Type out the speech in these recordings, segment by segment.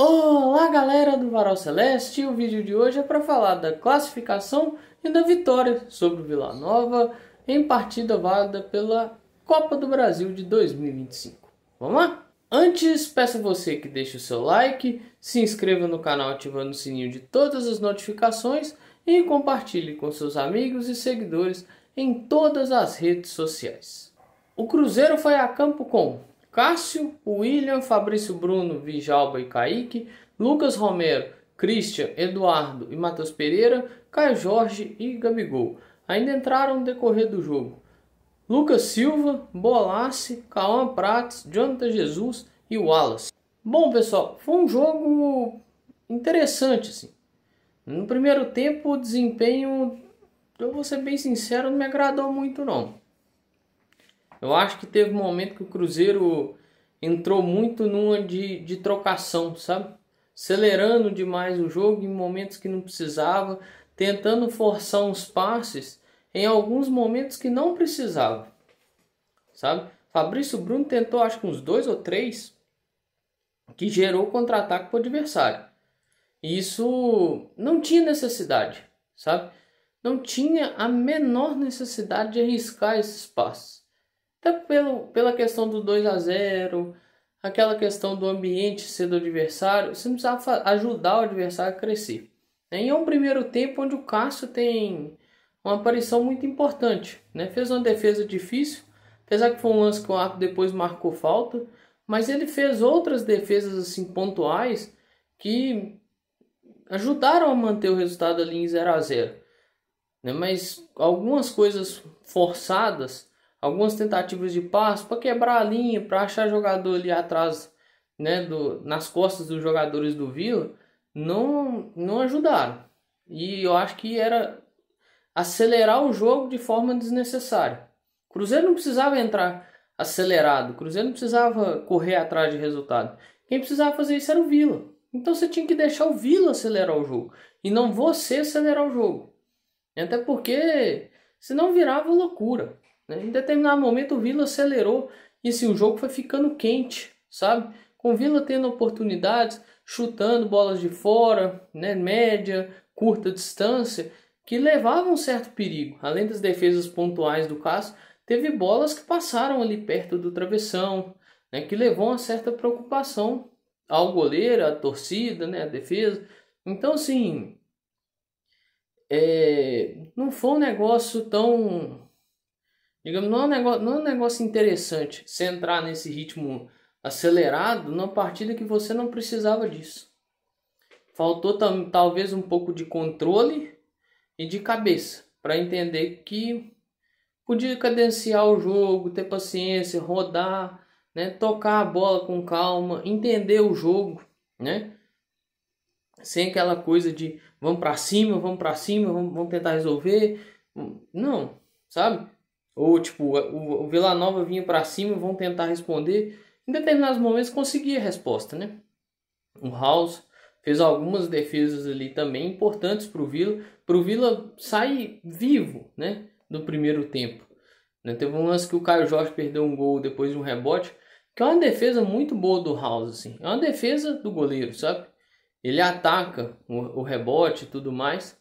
Olá galera do Varal Celeste, o vídeo de hoje é para falar da classificação e da vitória sobre o Vila Nova em partida válida pela Copa do Brasil de 2025. Vamos lá? Antes, peço a você que deixe o seu like, se inscreva no canal ativando o sininho de todas as notificações e compartilhe com seus amigos e seguidores em todas as redes sociais. O Cruzeiro foi a campo com Cássio, William, Fabrício Bruno, Djalma e Kaique, Lucas Romero, Christian, Eduardo e Matheus Pereira, Caio Jorge e Gabigol. Ainda entraram no decorrer do jogo Lucas Silva, Bolace, Cauã Prates, Jonathan Jesus e Wallace. Bom pessoal, foi um jogo interessante assim. No primeiro tempo o desempenho, eu vou ser bem sincero, não me agradou muito não. Eu acho que teve um momento que o Cruzeiro entrou muito numa de trocação, sabe? Acelerando demais o jogo em momentos que não precisava, tentando forçar uns passes em alguns momentos que não precisava, sabe? Fabrício Bruno tentou acho que uns 2 ou 3 que gerou contra-ataque para o adversário. E isso não tinha necessidade, sabe? Não tinha a menor necessidade de arriscar esses passes. Até pela questão do 2-0, aquela questão do ambiente ser do adversário, você não precisava ajudar o adversário a crescer. Em um primeiro tempo onde o Cássio tem uma aparição muito importante, né? Fez uma defesa difícil, apesar que foi um lance que o árbitro depois marcou falta, mas ele fez outras defesas assim pontuais que ajudaram a manter o resultado ali em 0-0. Né? Mas algumas coisas forçadas, algumas tentativas de passe para quebrar a linha, para achar jogador ali atrás, né, nas costas dos jogadores do Vila, não ajudaram. E eu acho que era acelerar o jogo de forma desnecessária. O Cruzeiro não precisava entrar acelerado, o Cruzeiro não precisava correr atrás de resultado. Quem precisava fazer isso era o Vila. Então você tinha que deixar o Vila acelerar o jogo e não você acelerar o jogo. Até porque senão virava loucura. Em determinado momento o Vila acelerou e assim, o jogo foi ficando quente, sabe? Com o Vila tendo oportunidades, chutando bolas de fora, né? Média, curta distância, que levavam um certo perigo. Além das defesas pontuais do Cássio, teve bolas que passaram ali perto do travessão, né? Que levou uma certa preocupação ao goleiro, à torcida, né? À defesa. Então assim, não foi um negócio tão... Digamos, não é um negócio interessante você entrar nesse ritmo acelerado numa partida que você não precisava disso. Faltou talvez um pouco de controle e de cabeça para entender que podia cadenciar o jogo, ter paciência, rodar, né, tocar a bola com calma, entender o jogo, né? Sem aquela coisa de vamos para cima, vamos tentar resolver. Não, sabe? Ou tipo, o Vila Nova vinha para cima, vão tentar responder. Em determinados momentos conseguia a resposta, né? O House fez algumas defesas ali também importantes para o Vila sair vivo, né? Do primeiro tempo. Né? Teve um lance que o Caio Jorge perdeu um gol depois de um rebote, que é uma defesa muito boa do House, assim. É uma defesa do goleiro, sabe? Ele ataca o rebote e tudo mais,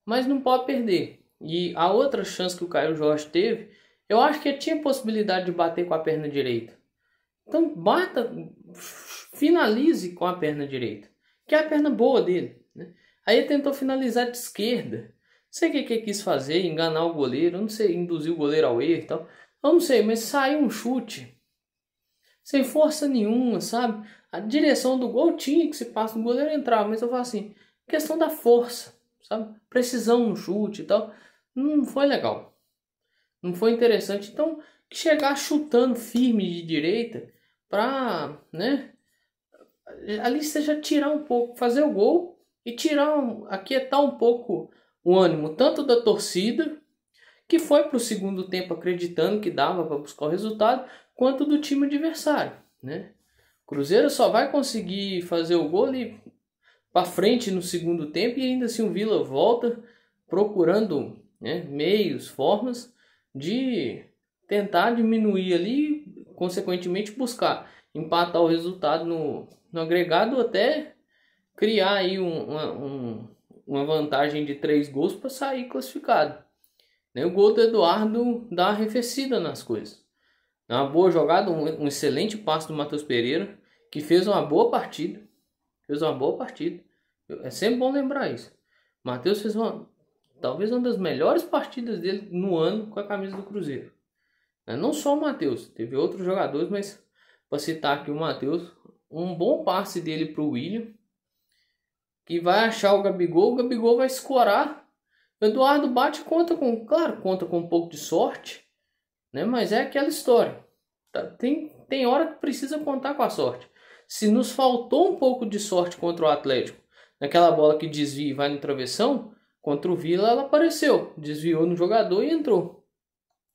mas não pode perder. E a outra chance que o Caio Jorge teve, eu acho que ele tinha possibilidade de bater com a perna direita. Então bata, finalize com a perna direita, que é a perna boa dele, né? Aí ele tentou finalizar de esquerda. Não sei o que ele quis fazer, enganar o goleiro, não sei, induzir o goleiro ao erro e tal. Eu não sei, mas saiu um chute sem força nenhuma, sabe? A direção do gol tinha que se passa no goleiro entrar, mas eu falo assim, questão da força, sabe? Precisão no chute e tal, não foi legal. Não foi interessante. Então, chegar chutando firme de direita para, né, ali seja tirar um pouco, fazer o gol e aquietar um pouco o ânimo, tanto da torcida, que foi para o segundo tempo acreditando que dava para buscar o resultado, quanto do time adversário, né? O Cruzeiro só vai conseguir fazer o gol ali para frente no segundo tempo e ainda assim o Vila volta procurando, né, meios, formas de tentar diminuir ali, consequentemente buscar empatar o resultado no agregado, até criar aí uma vantagem de 3 gols para sair classificado. O gol do Eduardo dá uma arrefecida nas coisas. Uma boa jogada, um excelente passe do Matheus Pereira, que fez uma boa partida. É sempre bom lembrar isso. O Matheus fez talvez uma das melhores partidas dele no ano com a camisa do Cruzeiro. Não só o Matheus, teve outros jogadores, mas para citar aqui o Matheus, um bom passe dele para o William, que vai achar o Gabigol vai escorar. O Eduardo bate, conta com um pouco de sorte, mas é aquela história. Tem hora que precisa contar com a sorte. Se nos faltou um pouco de sorte contra o Atlético, naquela bola que desvia e vai no travessão, contra o Vila ela apareceu, desviou no jogador e entrou.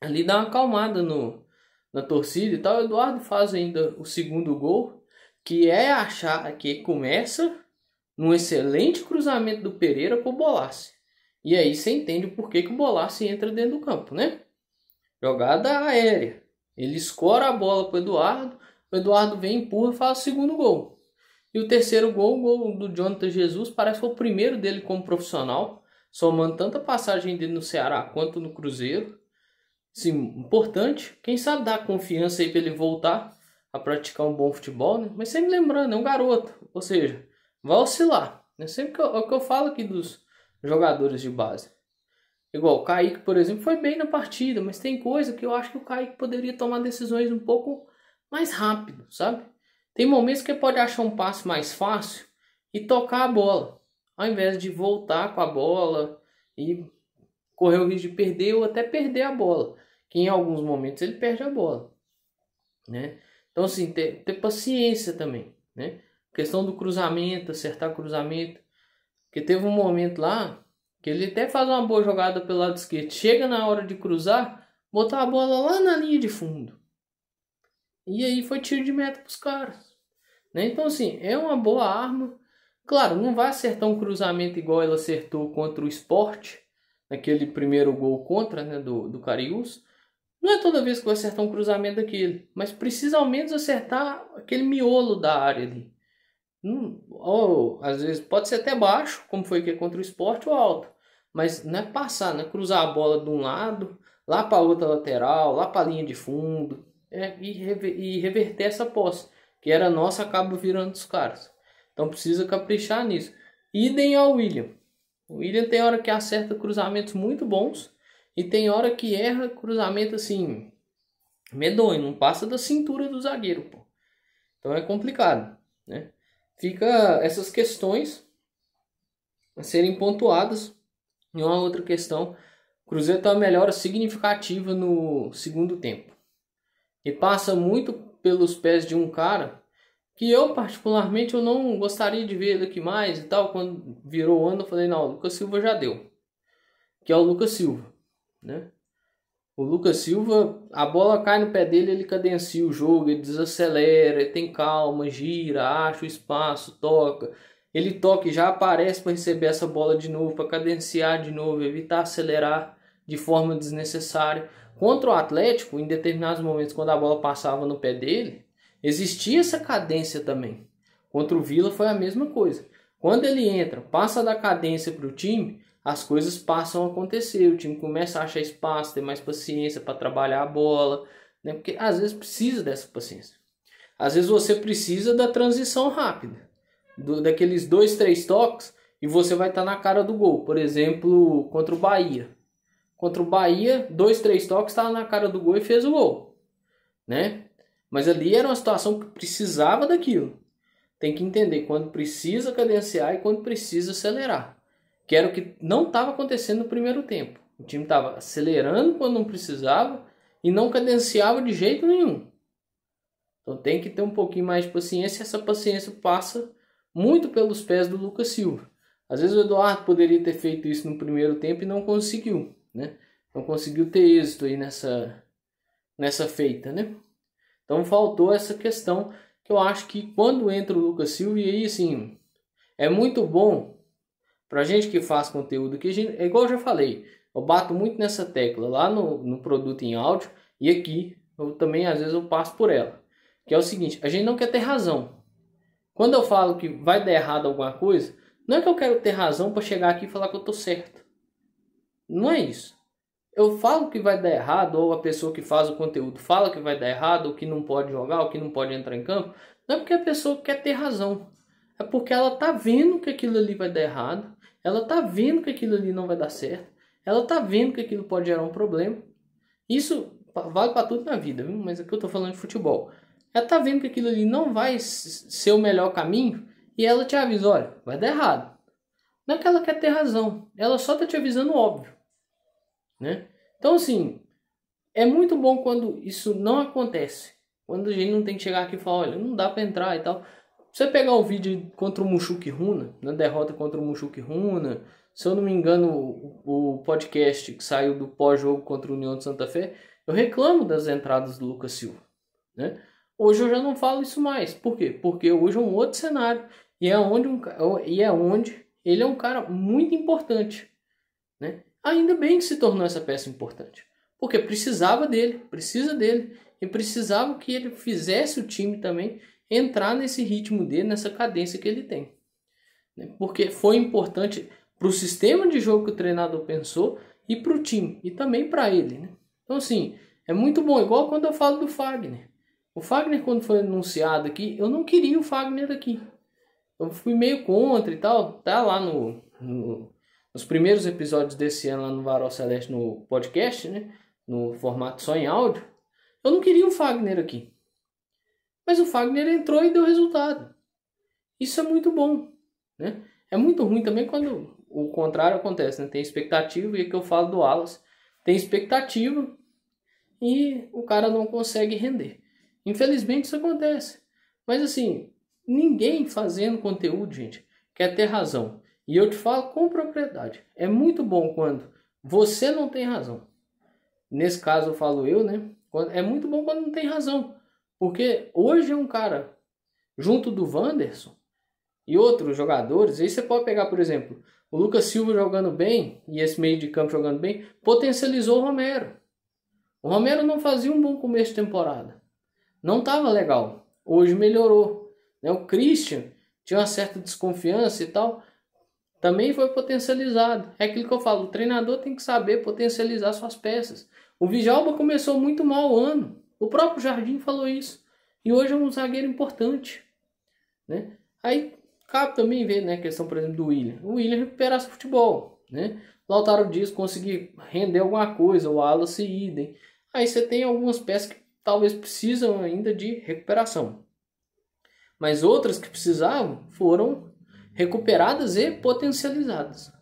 Ali dá uma acalmada na torcida e tal. O Eduardo faz ainda o segundo gol, que começa num excelente cruzamento do Pereira pro Bolassi. E aí você entende o porquê que o Bolassi entra dentro do campo, Jogada aérea. Ele escora a bola pro Eduardo, o Eduardo vem, empurra e faz o segundo gol. E o terceiro gol, o gol do Jonathan Jesus, parece que foi o primeiro dele como profissional, somando tanta passagem dele no Ceará quanto no Cruzeiro. Sim, importante. Quem sabe dar confiança aí para ele voltar a praticar um bom futebol, Mas sempre lembrando, é um garoto. Ou seja, vai oscilar. Sempre o que eu falo aqui dos jogadores de base. Igual o Kaique, por exemplo, foi bem na partida, mas tem coisa que eu acho que o Kaique poderia tomar decisões um pouco mais rápido, sabe? Tem momentos que ele pode achar um passe mais fácil e tocar a bola, ao invés de voltar com a bola e correr o risco de perder ou até perder a bola, que em alguns momentos ele perde a bola, Então assim, ter paciência também, Questão do cruzamento, acertar cruzamento, porque teve um momento lá que ele até faz uma boa jogada pelo lado esquerdo, chega na hora de cruzar, botar a bola lá na linha de fundo, e aí foi tiro de meta para os caras, Então assim, é uma boa arma. Claro, não vai acertar um cruzamento igual ele acertou contra o Sport, naquele primeiro gol contra, do Cariús. Não é toda vez que vai acertar um cruzamento daquele, mas precisa ao menos acertar aquele miolo da área ali. Ou às vezes pode ser até baixo, como foi que contra o Sport, ou alto. Mas não é passar, não é cruzar a bola de um lado, lá para a outra lateral, lá para a linha de fundo, e reverter essa posse, que era nossa, acaba virando dos caras. Então precisa caprichar nisso. Idem ao William. O William tem hora que acerta cruzamentos muito bons e tem hora que erra cruzamento assim, medonho, não passa da cintura do zagueiro, pô. Então é complicado, Fica essas questões a serem pontuadas. E uma outra questão, o Cruzeiro tem uma melhora significativa no segundo tempo. E passa muito pelos pés de um cara que eu particularmente eu não gostaria de ver ele aqui mais e tal. Quando virou o ano eu falei, não, o Lucas Silva já deu. Que é o Lucas Silva, O Lucas Silva, a bola cai no pé dele, ele cadencia o jogo, ele desacelera, ele tem calma, gira, acha o espaço, toca. Ele toca e já aparece para receber essa bola de novo, para cadenciar de novo, evitar acelerar de forma desnecessária. Contra o Atlético, em determinados momentos, quando a bola passava no pé dele, existia essa cadência também. Contra o Vila foi a mesma coisa. Quando ele entra, passa da cadência para o time, as coisas passam a acontecer. O time começa a achar espaço, ter mais paciência para trabalhar a bola, Porque às vezes precisa dessa paciência. Às vezes você precisa da transição rápida, daqueles 2, 3 toques, e você vai estar na cara do gol. Por exemplo, contra o Bahia. Contra o Bahia, 2, 3 toques, estava na cara do gol e fez o gol, Mas ali era uma situação que precisava daquilo. Tem que entender quando precisa cadenciar e quando precisa acelerar. Que era o que não estava acontecendo no primeiro tempo. O time estava acelerando quando não precisava e não cadenciava de jeito nenhum. Então tem que ter um pouquinho mais de paciência. Essa paciência passa muito pelos pés do Lucas Silva. Às vezes o Eduardo poderia ter feito isso no primeiro tempo e não conseguiu, Não conseguiu ter êxito aí nessa feita, Então faltou essa questão que eu acho que quando entra o Lucas Silva, e aí assim, é muito bom pra gente que faz conteúdo, que é igual eu já falei, eu bato muito nessa tecla lá no produto em áudio e aqui eu também às vezes eu passo por ela, que é o seguinte, a gente não quer ter razão. Quando eu falo que vai dar errado alguma coisa, não é que eu quero ter razão para chegar aqui e falar que eu tô certo. Não é isso. Eu falo que vai dar errado, ou a pessoa que faz o conteúdo fala que vai dar errado, ou que não pode jogar, ou que não pode entrar em campo, não é porque a pessoa quer ter razão. É porque ela tá vendo que aquilo ali vai dar errado, ela tá vendo que aquilo ali não vai dar certo, ela tá vendo que aquilo pode gerar um problema. Isso vale para tudo na vida, viu? Mas aqui eu tô falando de futebol. Ela tá vendo que aquilo ali não vai ser o melhor caminho e ela te avisa, olha, vai dar errado. Não é que ela quer ter razão, ela só tá te avisando o óbvio, né? Então assim, é muito bom quando isso não acontece. Quando a gente não tem que chegar aqui e falar, olha, não dá para entrar e tal. Você pegar o vídeo contra o Mushuki Runa, na derrota contra o Mushuki Runa, se eu não me engano, o podcast que saiu do pós-jogo contra o União de Santa Fé, eu reclamo das entradas do Lucas Silva, né? Hoje eu já não falo isso mais. Por quê? Porque hoje é um outro cenário e é onde ele é um cara muito importante, né? Ainda bem que se tornou essa peça importante, porque precisava dele, precisa dele, e precisava que ele fizesse o time também entrar nesse ritmo dele, nessa cadência que ele tem, né? Porque foi importante para o sistema de jogo que o treinador pensou e para o time, e também para ele, né? Então assim, é muito bom, igual quando eu falo do Fagner. O Fagner, quando foi anunciado aqui, eu não queria o Fagner aqui. Eu fui meio contra e tal. Tá lá nos primeiros episódios desse ano, lá no Varal Celeste, no podcast, né? No formato só em áudio. Eu não queria o Fagner aqui. Mas o Fagner entrou e deu resultado. Isso é muito bom, né? É muito ruim também quando o contrário acontece, né? Tem expectativa, e aqui eu falo do Wallace. Tem expectativa e o cara não consegue render. Infelizmente isso acontece. Mas assim, ninguém fazendo conteúdo, gente, quer ter razão. E eu te falo com propriedade. É muito bom quando você não tem razão. Nesse caso eu falo eu, né? É muito bom quando não tem razão. Porque hoje é um cara, junto do Wanderson e outros jogadores, aí você pode pegar, por exemplo, o Lucas Silva jogando bem, e esse meio de campo jogando bem, potencializou o Romero. O Romero não fazia um bom começo de temporada. Não estava legal. Hoje melhorou, né? O Christian tinha uma certa desconfiança e tal. Também foi potencializado. É aquilo que eu falo. O treinador tem que saber potencializar suas peças. O Djalma começou muito mal o ano. O próprio Jardim falou isso. E hoje é um zagueiro importante, né? Aí cabe também ver, né, a questão, por exemplo, do William. O William recuperar seu futebol, né? Lautaro Dias conseguir render alguma coisa. O Wallace idem. Aí você tem algumas peças que talvez precisam ainda de recuperação. Mas outras que precisavam foram recuperadas e potencializadas.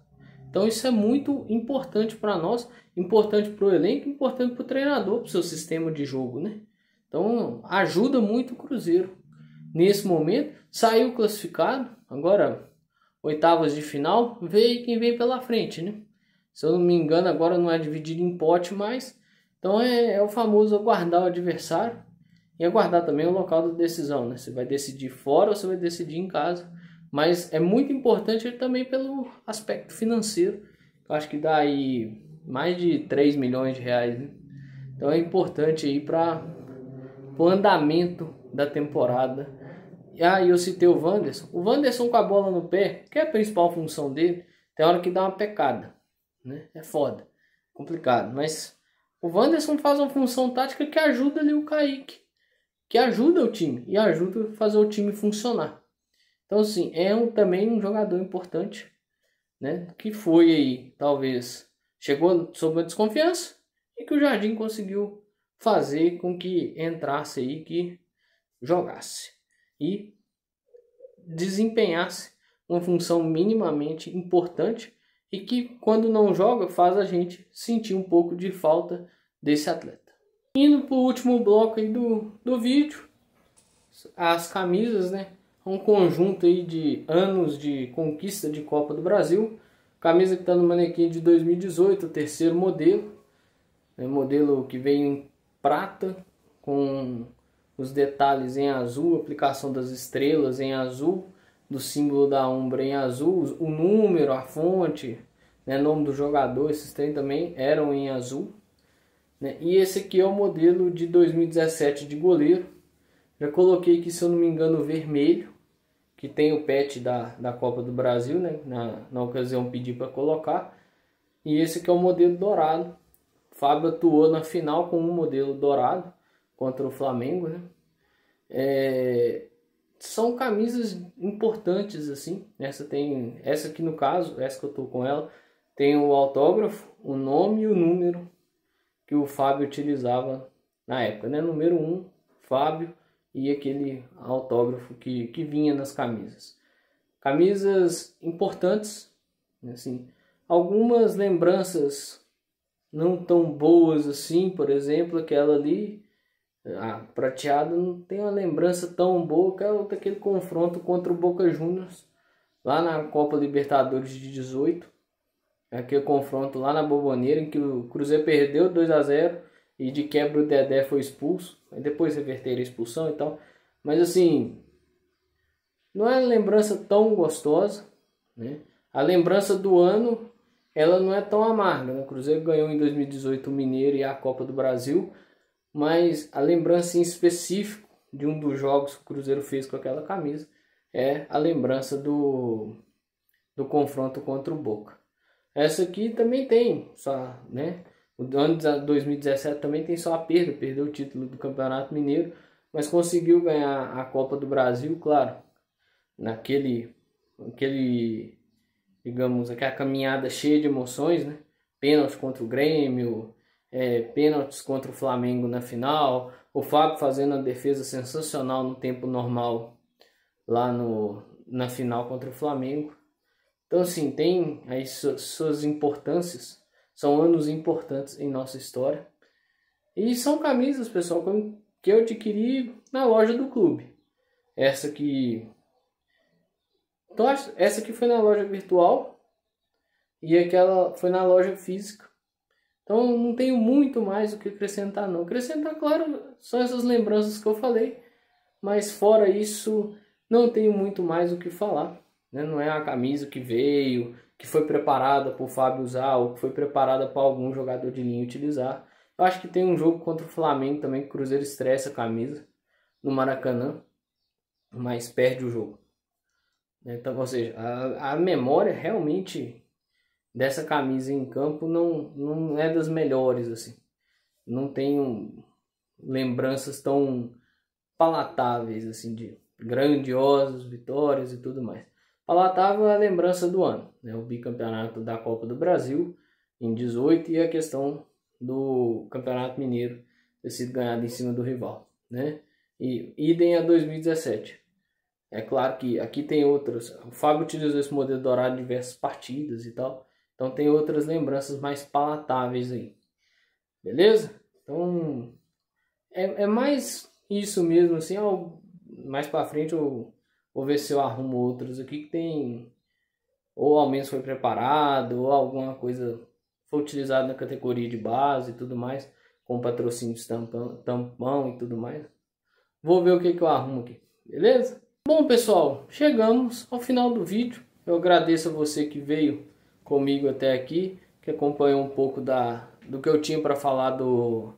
Então isso é muito importante para nós, importante para o elenco, importante para o treinador, para o seu sistema de jogo, né? Então ajuda muito o Cruzeiro. Nesse momento, saiu classificado, agora oitavas de final, vê quem vem pela frente, né? Se eu não me engano, agora não é dividido em pote mais. Então é o famoso aguardar o adversário e aguardar também o local da decisão, né? Você vai decidir fora ou você vai decidir em casa. Mas é muito importante também pelo aspecto financeiro. Eu acho que dá aí mais de 3 milhões de reais, né? Então é importante aí para o andamento da temporada. E aí eu citei o Wanderson. O Wanderson com a bola no pé, que é a principal função dele, tem hora que dá uma pecada, né? É foda, complicado. Mas o Wanderson faz uma função tática que ajuda ali o Kaique, que ajuda o time e ajuda a fazer o time funcionar. Então assim, também um jogador importante, né? Que foi aí, talvez, chegou sob uma desconfiança e que o Jardim conseguiu fazer com que entrasse aí, que jogasse e desempenhasse uma função minimamente importante e que quando não joga faz a gente sentir um pouco de falta desse atleta. Indo para o último bloco aí do vídeo, as camisas, né? Um conjunto aí de anos de conquista de Copa do Brasil. Camisa que está no manequim de 2018, o terceiro modelo. Modelo que veio em prata, com os detalhes em azul, aplicação das estrelas em azul, do símbolo da Umbra em azul, o número, a fonte, né, nome do jogador, esses trem também eram em azul, né? E esse aqui é o modelo de 2017 de goleiro. Já coloquei aqui, se eu não me engano, vermelho. que tem o patch da Copa do Brasil, né? Na ocasião pedi para colocar. E esse aqui é o modelo dourado. O Fábio atuou na final com um modelo dourado contra o Flamengo, né? São camisas importantes assim. Essa aqui no caso, essa que eu tô com ela, tem o autógrafo, o nome e o número que o Fábio utilizava na época, né? Número 1, Fábio, e aquele autógrafo que vinha nas camisas. Camisas importantes, assim, algumas lembranças não tão boas assim, por exemplo, aquela ali, a prateada, não tem uma lembrança tão boa que é daquele confronto contra o Boca Juniors, lá na Copa Libertadores de 18, aquele confronto lá na Boboneira, em que o Cruzeiro perdeu 2-0 e de quebra o Dedé foi expulso, aí depois reverteram a expulsão e tal, mas assim, não é uma lembrança tão gostosa, né? A lembrança do ano, ela não é tão amarga, né? O Cruzeiro ganhou em 2018 o Mineiro e a Copa do Brasil, mas a lembrança em específico de um dos jogos que o Cruzeiro fez com aquela camisa é a lembrança do confronto contra o Boca. Essa aqui também tem, só, né? O ano de 2017 também tem só a perda, perdeu o título do Campeonato Mineiro, mas conseguiu ganhar a Copa do Brasil, claro, digamos, aquela caminhada cheia de emoções, né? Pênalti contra o Grêmio, pênaltis contra o Flamengo na final, o Fábio fazendo uma defesa sensacional no tempo normal lá na final contra o Flamengo. Então assim, tem aí suas importâncias, são anos importantes em nossa história. E são camisas, pessoal, que eu adquiri na loja do clube. Essa aqui foi na loja virtual e aquela foi na loja física. Então não tenho muito mais o que acrescentar não. Acrescentar, claro, são essas lembranças que eu falei, mas fora isso não tenho muito mais o que falar, né? Não é a camisa que veio, que foi preparada para o Fábio usar ou que foi preparada para algum jogador de linha utilizar. Eu acho que tem um jogo contra o Flamengo também que o Cruzeiro estressa a camisa no Maracanã, mas perde o jogo. Então, ou seja, a memória realmente dessa camisa em campo não é das melhores, assim. Não tenho lembranças tão palatáveis, assim, de grandiosas vitórias e tudo mais. Palatável é a lembrança do ano, né? O bicampeonato da Copa do Brasil em 18 e a questão do Campeonato Mineiro ter sido ganhado em cima do rival, né? E idem a 2017. É claro que aqui tem outras. O Fábio utilizou esse modelo dourado em diversas partidas e tal. Então tem outras lembranças mais palatáveis aí. Beleza? Então é mais isso mesmo, assim. Mais pra frente eu vou ver se eu arrumo outros aqui que tem, ou ao menos foi preparado, ou alguma coisa foi utilizada na categoria de base e tudo mais, com patrocínio de tampão e tudo mais. Vou ver o que eu arrumo aqui, beleza? Bom, pessoal, chegamos ao final do vídeo. Eu agradeço a você que veio comigo até aqui, que acompanhou um pouco do que eu tinha para falar do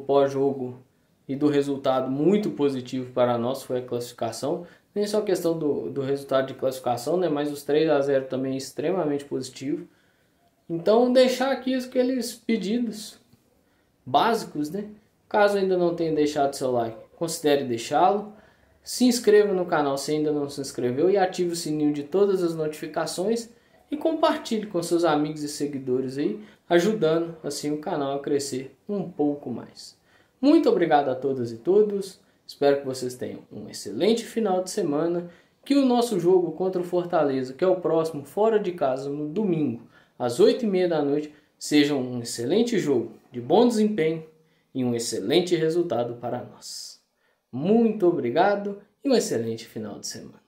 pós-jogo e do resultado muito positivo para nós, foi a classificação. Nem só a questão do resultado de classificação, né, mas os 3-0 também é extremamente positivo. Então, deixar aqui aqueles pedidos básicos, né? Caso ainda não tenha deixado seu like, considere deixá-lo. Se inscreva no canal se ainda não se inscreveu e ative o sininho de todas as notificações e compartilhe com seus amigos e seguidores aí, ajudando assim o canal a crescer um pouco mais. Muito obrigado a todas e todos, espero que vocês tenham um excelente final de semana, que o nosso jogo contra o Fortaleza, que é o próximo fora de casa no domingo, às 8h30 da noite, seja um excelente jogo de bom desempenho e um excelente resultado para nós. Muito obrigado e um excelente final de semana.